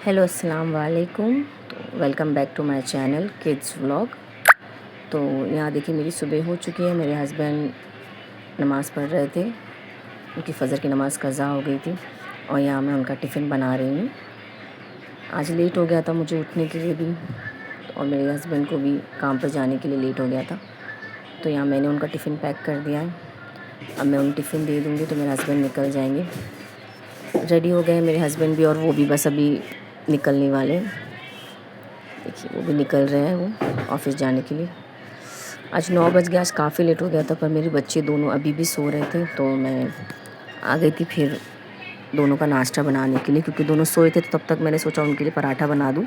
Hello अस्सलाम वालेकुम। तो welcome back to my channel kids vlog. तो यहाँ देखिए मेरी सुबह हो चुकी है। मेरे हस्बैंड नमाज़ पढ़ रहे थे, उनकी फ़जर की नमाज़ कज़ा हो गई थी और यहाँ मैं उनका टिफ़िन बना रही हूँ। आज लेट हो गया था मुझे उठने के लिए भी, और मेरे हस्बैंड को भी काम पर जाने के लिए लेट हो गया था। तो यहाँ मैंने उनका टिफ़िन पैक कर दिया है। अब मैं उन्हें टिफ़िन दे दूँगी तो मेरे हस्बैंड निकल जाएंगे। रेडी हो गए मेरे हस्बैंड भी, और वो भी बस अभी निकलने वाले हैं। देखिए वो भी निकल रहे हैं वो ऑफिस जाने के लिए। आज 9 बज गया, आज काफ़ी लेट हो गया था, पर मेरे बच्चे दोनों अभी भी सो रहे थे तो मैं आ गई थी फिर दोनों का नाश्ता बनाने के लिए, क्योंकि दोनों सोए थे। तो तब तक मैंने सोचा उनके लिए पराठा बना दूँ।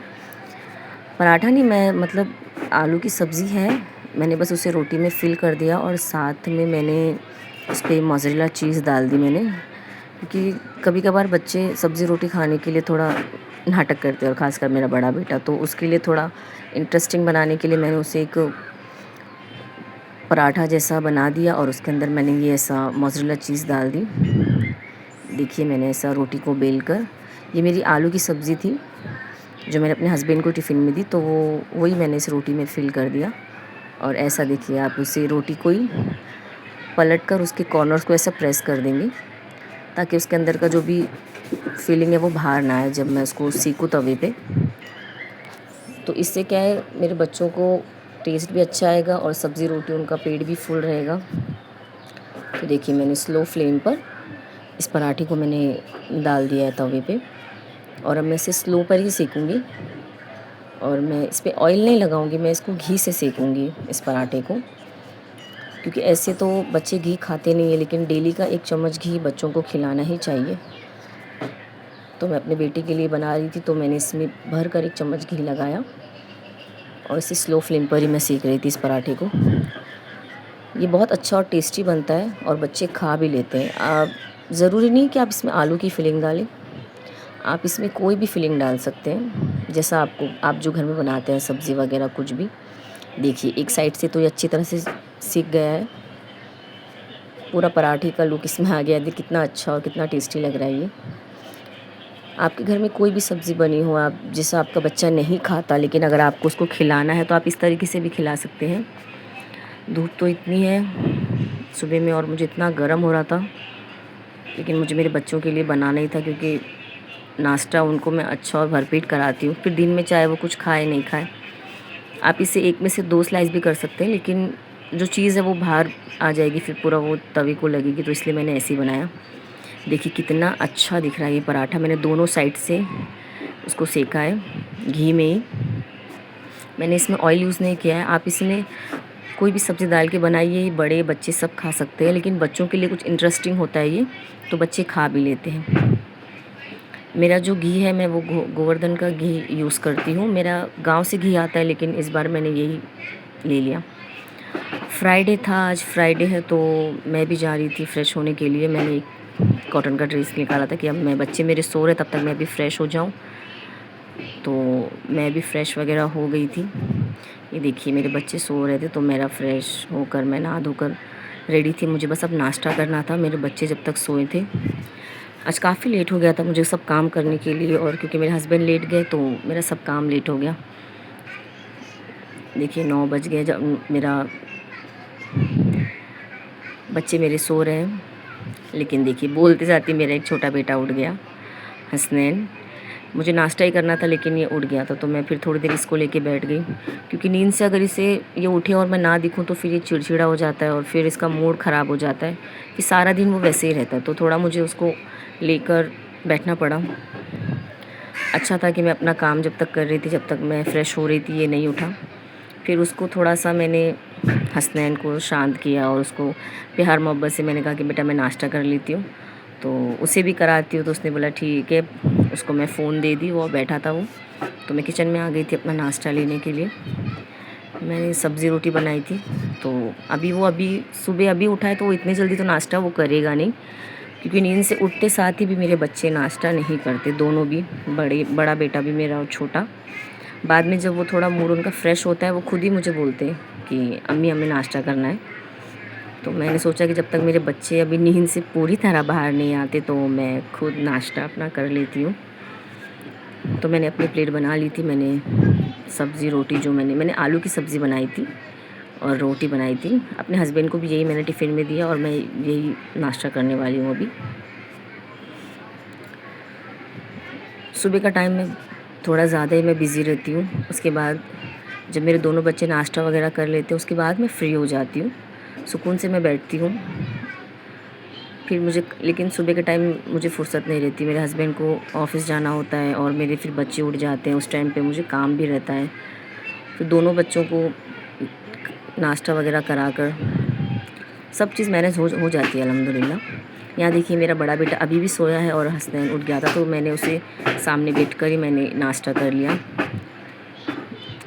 पराठा नहीं, मैं मतलब आलू की सब्ज़ी है, मैंने बस उसे रोटी में फ़िल कर दिया और साथ में मैंने उस पर मोज़रेला चीज़ डाल दी मैंने, क्योंकि कभी कभार बच्चे सब्ज़ी रोटी खाने के लिए थोड़ा नाटक करते हैं, और ख़ासकर मेरा बड़ा बेटा। तो उसके लिए थोड़ा इंटरेस्टिंग बनाने के लिए मैंने उसे एक पराठा जैसा बना दिया और उसके अंदर मैंने ये ऐसा मोज़रेला चीज़ डाल दी। देखिए मैंने ऐसा रोटी को बेल कर, ये मेरी आलू की सब्ज़ी थी जो मैंने अपने हस्बैंड को टिफ़िन में दी, तो वही मैंने इस रोटी में फ़िल कर दिया। और ऐसा देखिए आप उसे रोटी को ही पलट कर उसके कॉर्नर्स को ऐसा प्रेस कर देंगे, ताकि उसके अंदर का जो भी फीलिंग है वो बाहर ना आए जब मैं उसको सेकूँ तवे पे। तो इससे क्या है, मेरे बच्चों को टेस्ट भी अच्छा आएगा और सब्ज़ी रोटी उनका पेट भी फुल रहेगा। तो देखिए मैंने स्लो फ्लेम पर इस पराठे को मैंने डाल दिया है तवे पे, और अब मैं इसे स्लो पर ही सेकूँगी। और मैं इस पर ऑयल नहीं लगाऊंगी, मैं इसको घी से सेकूँगी इस पराठे को, क्योंकि ऐसे तो बच्चे घी खाते नहीं है, लेकिन डेली का 1 चम्मच घी बच्चों को खिलाना ही चाहिए। तो मैं अपने बेटे के लिए बना रही थी, तो मैंने इसमें भर कर 1 चम्मच घी लगाया और इसे स्लो फ्लेम पर ही मैं सेक रही थी इस पराठे को। ये बहुत अच्छा और टेस्टी बनता है और बच्चे खा भी लेते हैं। आप ज़रूरी नहीं कि आप इसमें आलू की फिलिंग डालें, आप इसमें कोई भी फिलिंग डाल सकते हैं, जैसा आप जो घर में बनाते हैं सब्ज़ी वगैरह कुछ भी। देखिए एक साइड से तो ये अच्छी तरह से सीख गया है, पूरा पराठे का लुक इसमें आ गया है। देखिए कितना अच्छा और कितना टेस्टी लग रहा है ये। आपके घर में कोई भी सब्ज़ी बनी हो, आप जैसा आपका बच्चा नहीं खाता, लेकिन अगर आपको उसको खिलाना है तो आप इस तरीके से भी खिला सकते हैं। धूप तो इतनी है सुबह में और मुझे इतना गर्म हो रहा था, लेकिन मुझे मेरे बच्चों के लिए बनाना ही था, क्योंकि नाश्ता उनको मैं अच्छा और भरपेट कराती हूँ, फिर दिन में चाहे वो कुछ खाए नहीं खाए। आप इसे एक में से 2 स्लाइस भी कर सकते हैं, लेकिन जो चीज़ है वो बाहर आ जाएगी, फिर पूरा वो तवे को लगेगी, तो इसलिए मैंने ऐसे ही बनाया। देखिए कितना अच्छा दिख रहा है ये पराठा। मैंने दोनों साइड से उसको सेका है घी में ही, मैंने इसमें ऑयल यूज़ नहीं किया है। आप इसमें कोई भी सब्ज़ी डाल के बनाइए, बड़े बच्चे सब खा सकते हैं, लेकिन बच्चों के लिए कुछ इंटरेस्टिंग होता है ये, तो बच्चे खा भी लेते हैं। मेरा जो घी है मैं वो गोवर्धन का घी यूज़ करती हूँ। मेरा गांव से घी आता है, लेकिन इस बार मैंने यही ले लिया। फ्राइडे था, आज फ्राइडे है, तो मैं भी जा रही थी फ्रेश होने के लिए। मैंने एक कॉटन का ड्रेस निकाला था कि अब मैं बच्चे मेरे सो रहे तब तक मैं भी फ़्रेश हो जाऊँ, तो मैं भी फ़्रेश वगैरह हो गई थी। ये देखिए मेरे बच्चे सो रहे थे, तो मेरा फ़्रेश होकर मैं नहा धोकर रेडी थी। मुझे बस अब नाश्ता करना था, मेरे बच्चे जब तक सोए थे। आज काफ़ी लेट हो गया था मुझे सब काम करने के लिए, और क्योंकि मेरे हस्बैंड लेट गए तो मेरा सब काम लेट हो गया। देखिए 9 बज गए जब मेरा बच्चे मेरे सो रहे हैं, लेकिन देखिए बोलते जाती मेरा एक छोटा बेटा उठ गया, हसनैन। मुझे नाश्ता ही करना था, लेकिन ये उठ गया था, तो मैं फिर थोड़ी देर इसको लेके बैठ गई, क्योंकि नींद से अगर इसे ये उठे और मैं ना दिखूँ तो फिर ये चिड़चिड़ा हो जाता है और फिर इसका मूड ख़राब हो जाता है, फिर सारा दिन वो वैसे ही रहता है। तो थोड़ा मुझे उसको लेकर बैठना पड़ा। अच्छा था कि मैं अपना काम जब तक कर रही थी, जब तक मैं फ़्रेश हो रही थी, ये नहीं उठा। फिर उसको थोड़ा सा मैंने हसनैन को शांत किया और उसको प्यार मोहब्बत से मैंने कहा कि बेटा मैं नाश्ता कर लेती हूँ, तो उसे भी कराती हूँ। तो उसने बोला ठीक है। उसको मैं फ़ोन दे दी, वो बैठा था वो, तो मैं किचन में आ गई थी अपना नाश्ता लेने के लिए। मैंने सब्ज़ी रोटी बनाई थी, तो अभी सुबह अभी उठा है, तो वो इतनी जल्दी तो नाश्ता वो करेगा नहीं, क्योंकि नींद से उठते साथ ही भी मेरे बच्चे नाश्ता नहीं करते, दोनों भी, बड़ा बेटा भी मेरा और छोटा। बाद में जब वो थोड़ा मूड उनका फ्रेश होता है, वो खुद ही मुझे बोलते हैं कि अम्मी हमें नाश्ता करना है। तो मैंने सोचा कि जब तक मेरे बच्चे अभी नींद से पूरी तरह बाहर नहीं आते, तो मैं खुद नाश्ता अपना कर लेती हूँ। तो मैंने अपनी प्लेट बना ली थी। मैंने सब्ज़ी रोटी जो मैंने आलू की सब्ज़ी बनाई थी और रोटी बनाई थी। अपने हस्बैंड को भी यही मैंने टिफ़िन में दिया और मैं यही नाश्ता करने वाली हूँ अभी। सुबह का टाइम में थोड़ा ज़्यादा ही मैं बिज़ी रहती हूँ। उसके बाद जब मेरे दोनों बच्चे नाश्ता वगैरह कर लेते हैं उसके बाद मैं फ्री हो जाती हूँ, सुकून से मैं बैठती हूँ। फिर मुझे लेकिन सुबह के टाइम मुझे फुर्सत नहीं रहती, मेरे हस्बैंड को ऑफ़िस जाना होता है और मेरे फिर बच्चे उठ जाते हैं, उस टाइम पे मुझे काम भी रहता है। फिर दोनों बच्चों को नाश्ता वगैरह कराकर सब चीज़ मैनेज हो जाती है अल्हम्दुलिल्लाह। यहाँ देखिए मेरा बड़ा बेटा अभी भी सोया है और हसनैन उठ गया था, तो मैंने उसे सामने बैठ कर ही मैंने नाश्ता कर लिया।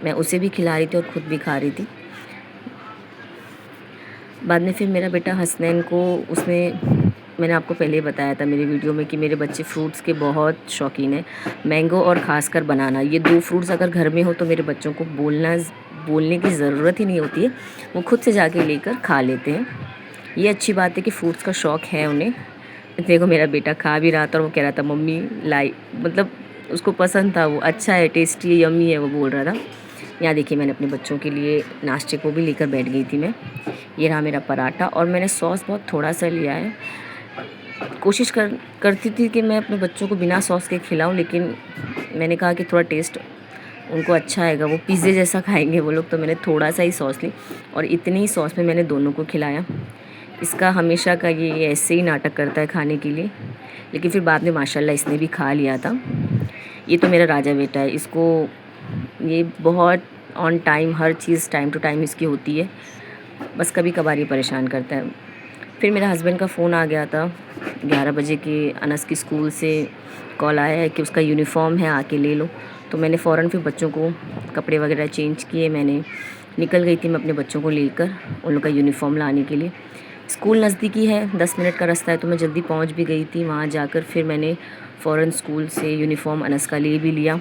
मैं उसे भी खिला रही थी और ख़ुद भी खा रही थी। बाद में फिर मेरा बेटा हसनैन को मैंने आपको पहले ही बताया था मेरी वीडियो में कि मेरे बच्चे फ्रूट्स के बहुत शौकीन हैं। मैंगो और ख़ासकर बनाना, ये 2 फ्रूट्स अगर घर में हो तो मेरे बच्चों को बोलने की ज़रूरत ही नहीं होती है, वो खुद से जाके लेकर खा लेते हैं। ये अच्छी बात है कि फ्रूट्स का शौक़ है उन्हें। देखो मेरा बेटा खा भी रहा था और वो कह रहा था मम्मी लाई, मतलब उसको पसंद था, वो अच्छा है, टेस्टी है, यम्मी है, वो बोल रहा था। यहाँ देखिए मैंने अपने बच्चों के लिए नाश्ते को भी लेकर बैठ गई थी मैं। ये रहा मेरा पराठा और मैंने सॉस बहुत थोड़ा सा लिया है। कोशिश करती थी कि मैं अपने बच्चों को बिना सॉस के खिलाऊं, लेकिन मैंने कहा कि थोड़ा टेस्ट उनको अच्छा आएगा, वो पिज़्ज़े जैसा खाएंगे वो लोग, तो मैंने थोड़ा सा ही सॉस ली और इतनी ही सॉस में मैंने दोनों को खिलाया। इसका हमेशा का ये ऐसे ही नाटक करता है खाने के लिए, लेकिन फिर बाद में माशाल्लाह इसने भी खा लिया था। ये तो मेरा राजा बेटा है, इसको ये बहुत ऑन टाइम हर चीज़ टाइम टू टाइम इसकी होती है, बस कभी कभार ये परेशान करता है। फिर मेरे हस्बैंड का फ़ोन आ गया था 11 बजे के, अनस की स्कूल से कॉल आया है कि उसका यूनिफ़ॉर्म है आके ले लो। तो मैंने फ़ौरन फिर बच्चों को कपड़े वगैरह चेंज किए, मैंने निकल गई थी मैं अपने बच्चों को लेकर उन लोग का यूनिफ़ॉर्म लाने के लिए। स्कूल नज़दीकी है, 10 मिनट का रास्ता है, तो मैं जल्दी पहुंच भी गई थी। वहाँ जाकर फिर मैंने फ़ौरन स्कूल से यूनिफ़ॉर्म अनस का ले भी लिया।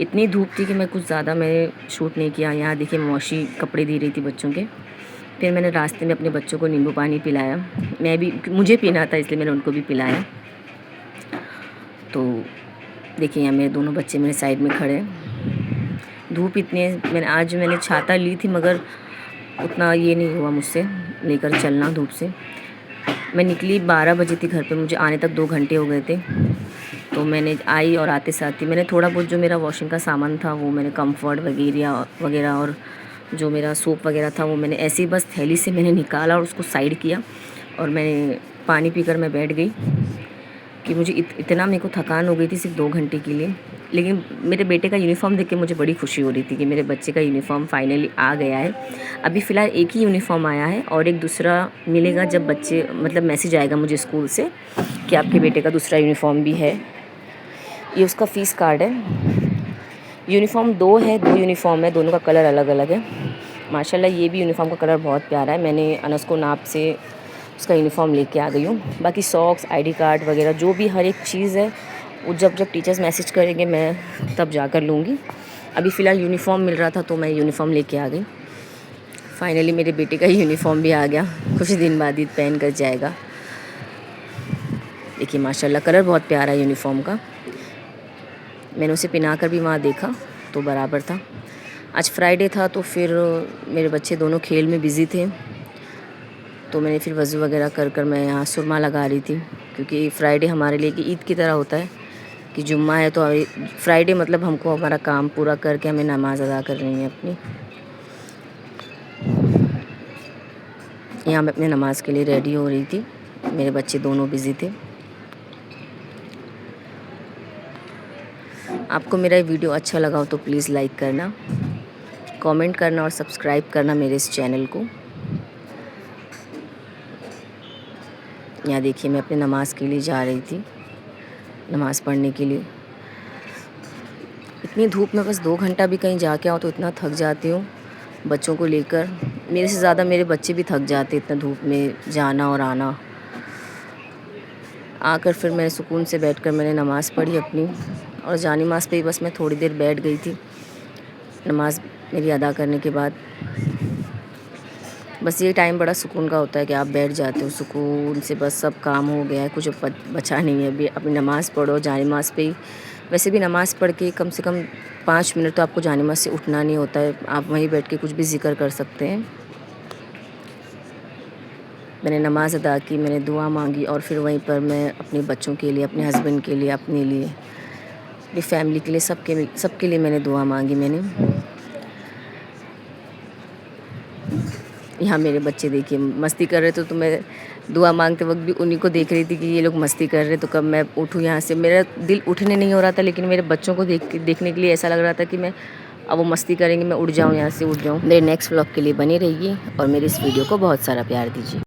इतनी धूप थी कि मैं कुछ ज़्यादा मैंने शूट नहीं किया। यहाँ देखिए मौसी कपड़े दे रही थी बच्चों के। फिर मैंने रास्ते में अपने बच्चों को नींबू पानी पिलाया, मुझे पीना था इसलिए मैंने उनको भी पिलाया। तो देखिए यहाँ मेरे दोनों बच्चे मेरे साइड में खड़े हैं। धूप इतनी है, आज मैंने छाता ली थी मगर उतना ये नहीं हुआ मुझसे लेकर चलना धूप से। मैं निकली 12 बजे थी घर पे, मुझे आने तक 2 घंटे हो गए थे। तो मैंने आई और आते साथ ही मैंने थोड़ा बहुत जो मेरा वॉशिंग का सामान था वो मैंने कम्फर्ट वगैरह और जो मेरा सोप वगैरह था वो मैंने ऐसे ही बस थैली से मैंने निकाला और उसको साइड किया और मैंने पानी पीकर मैं बैठ गई कि मुझे इतना मेरे को थकान हो गई थी सिर्फ 2 घंटे के लिए। लेकिन मेरे बेटे का यूनिफ़ॉर्म देख के मुझे बड़ी खुशी हो रही थी कि मेरे बच्चे का यूनिफ़ॉर्म फाइनली आ गया है। अभी फ़िलहाल एक ही यूनिफ़ॉर्म आया है और एक दूसरा मिलेगा जब बच्चे मतलब मैसेज आएगा मुझे स्कूल से कि आपके बेटे का दूसरा यूनिफ़ॉर्म भी है। ये उसका फ़ीस कार्ड है। यूनिफ़ॉर्म 2 है, 2 यूनिफ़ॉर्म है, दोनों का कलर अलग अलग है। माशाल्लाह ये भी यूनिफ़ॉर्म का कलर बहुत प्यारा है। मैंने अनस को नाप से उसका यूनिफ़ॉर्म लेके आ गई हूँ। बाकी सॉक्स, आईडी कार्ड वगैरह जो भी हर एक चीज़ है वो जब टीचर्स मैसेज करेंगे मैं तब जाकर लूँगी। अभी फ़िलहाल यूनिफ़ॉर्म मिल रहा था तो मैं यूनिफ़ॉर्म लेके आ गई। फाइनली मेरे बेटे का यूनिफ़ॉर्म भी आ गया, कुछ दिन बाद ईद पहन कर जाएगा। देखिए माशाल्लाह कलर बहुत प्यारा है यूनिफ़ॉर्म का। मैंने उसे पहना कर भी वहाँ देखा तो बराबर था। आज फ्राइडे था तो फिर मेरे बच्चे दोनों खेल में बिज़ी थे, तो मैंने फिर वज़ू वगैरह कर मैं यहाँ सुरमा लगा रही थी, क्योंकि फ्राइडे हमारे लिए कि ईद की तरह होता है कि जुम्मा है, तो फ्राइडे मतलब हमको हमारा काम पूरा करके हमें नमाज़ अदा करनी है अपनी। यहाँ मैं अपने नमाज़ के लिए रेडी हो रही थी, मेरे बच्चे दोनों बिज़ी थे। आपको मेरा ये वीडियो अच्छा लगा हो तो प्लीज़ लाइक करना, कमेंट करना और सब्सक्राइब करना मेरे इस चैनल को। यहाँ देखिए मैं अपने नमाज़ के लिए जा रही थी, नमाज़ पढ़ने के लिए। इतनी धूप में बस 2 घंटा भी कहीं जाके आओ तो इतना थक जाती हूँ बच्चों को लेकर। मेरे से ज़्यादा मेरे बच्चे भी थक जाते इतना धूप में जाना और आना। आकर फिर मैं सुकून से बैठकर मैंने नमाज़ पढ़ी अपनी, और जानी नमाज़ पे ही बस मैं थोड़ी देर बैठ गई थी। नमाज़ मेरी अदा करने के बाद बस ये टाइम बड़ा सुकून का होता है कि आप बैठ जाते हो सुकून से, बस सब काम हो गया है, कुछ बचा नहीं है अभी। अपनी नमाज़ पढ़ो, जानी नमाज़ पे ही वैसे भी नमाज़ पढ़ के कम से कम 5 मिनट तो आपको जानिमाज़ से उठना नहीं होता है, आप वहीं बैठ के कुछ भी ज़िक्र कर सकते हैं। मैंने नमाज़ अदा की, मैंने दुआ मांगी और फिर वहीं पर मैं अपने बच्चों के लिए, अपने हस्बैंड के लिए, अपने लिए, अपनी फैमिली के लिए, सबके लिए मैंने दुआ मांगी। यहाँ मेरे बच्चे देखिए मस्ती कर रहे थे, तो मैं दुआ मांगते वक्त भी उन्हीं को देख रही थी कि ये लोग मस्ती कर रहे, तो कब मैं उठूँ यहाँ से। मेरा दिल उठने नहीं हो रहा था, लेकिन मेरे बच्चों को देखने के लिए ऐसा लग रहा था कि मैं अब वो मस्ती करेंगे, मैं उठ जाऊँ, यहाँ से उठ जाऊँ। मेरे नेक्स्ट व्लॉग के लिए बने रहिए और मेरे इस वीडियो को बहुत सारा प्यार दीजिए।